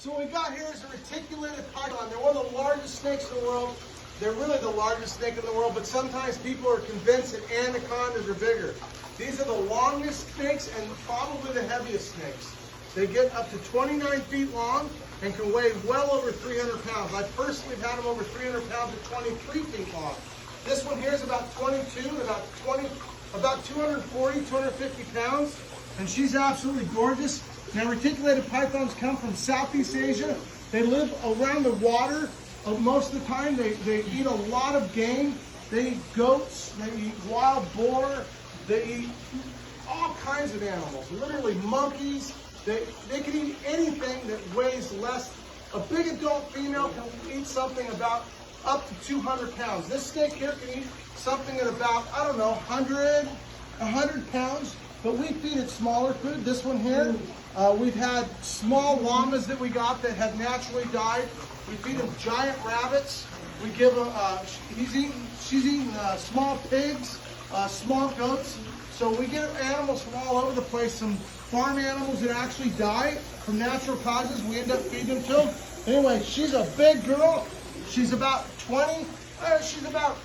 So what we got here is a reticulated python. They're one of the largest snakes in the world. They're really the largest snake in the world, but sometimes people are convinced that anacondas are bigger. These are the longest snakes and probably the heaviest snakes. They get up to 29 feet long and can weigh well over 300 pounds. I personally have had them over 300 pounds at 23 feet long. This one here is about 22, about 240, 250 pounds, and she's absolutely gorgeous. Now, reticulated pythons come from Southeast Asia. They live around the water most of the time. They eat a lot of game. They eat goats, they eat wild boar, they eat all kinds of animals, literally monkeys. They can eat anything that weighs less. A big adult female can eat something about up to 200 pounds. This snake here can eat something at about, I don't know, 100 pounds, but we feed it smaller food. This one here, we've had small llamas that we got that have naturally died. We feed him giant rabbits. We give him, she's eating small pigs, small goats. So we get animals from all over the place. Some farm animals that actually die from natural causes, we end up feeding them to them. Anyway, she's a big girl. She's about 20, she's about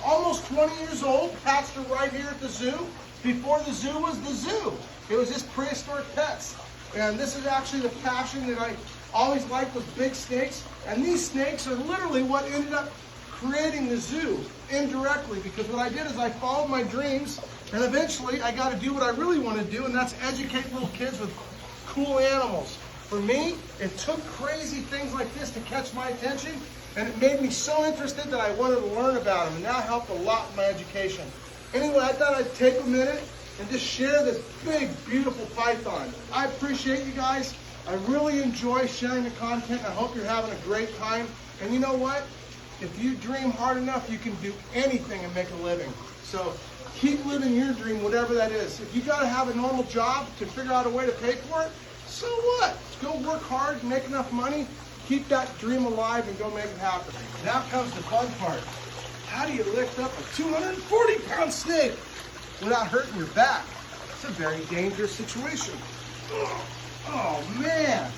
almost 20 years old. Hatched her right here at the zoo. Before the zoo was the zoo. It was just prehistoric pets. And this is actually the passion that I always liked, was big snakes. And these snakes are literally what ended up creating the zoo indirectly, because what I did is I followed my dreams, and eventually I got to do what I really want to do, and that's educate little kids with cool animals. For me, it took crazy things like this to catch my attention, and it made me so interested that I wanted to learn about them, and that helped a lot in my education. Anyway, I thought I'd take a minute and just share this big, beautiful python. I appreciate you guys. I really enjoy sharing the content. I hope you're having a great time. And you know what? If you dream hard enough, you can do anything and make a living. So keep living your dream, whatever that is. If you got to have a normal job to figure out a way to pay for it, so what? Go work hard, make enough money, keep that dream alive, and go make it happen. Now comes the fun part. How do you lift up a 240-pound snake without hurting your back? It's a very dangerous situation. Oh man.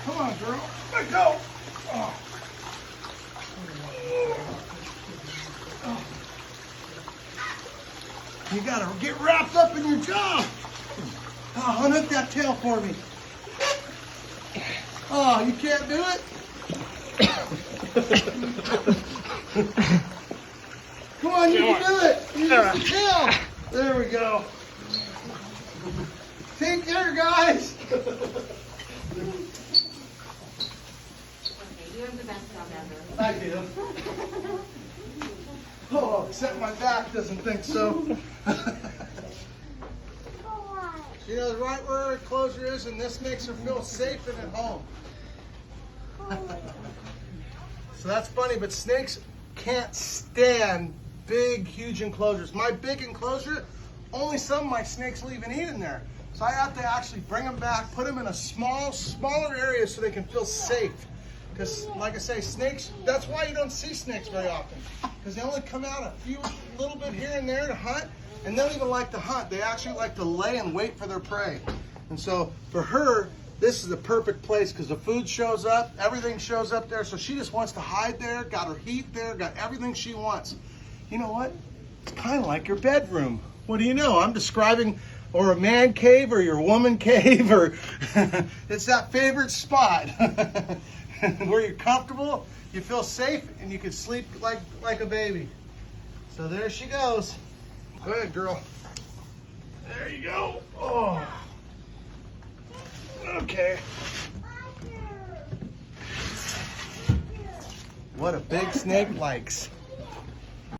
Come on, girl. Let go. Oh. You gotta get wrapped up in your job. Oh, unhook that tail for me. Oh, you can't do it? Come on, you can do it. Use the tail. There we go. Take care, guys. Okay, you have the best job ever. I do. Oh, except my back doesn't think so. She knows right where her enclosure is, and this makes her feel safe and at home. So that's funny, but snakes can't stand big, huge enclosures. My big enclosure, only some of my snakes will even eat in there. So I have to actually bring them back, put them in a smaller area so they can feel safe. Because, like I say, snakes, that's why you don't see snakes very often. Because they only come out a little bit here and there to hunt, and they don't even like to hunt. They actually like to lay and wait for their prey. And so for her, this is the perfect place because the food shows up, everything shows up there. So she just wants to hide there, got her heat there, got everything she wants. You know what? It's kind of like your bedroom. What do you know? I'm describing, or a man cave or your woman cave, or it's that favorite spot where you're comfortable, you feel safe, and you can sleep like a baby. So there she goes. Go ahead, girl. There you go. Oh. Okay. What a big snake likes.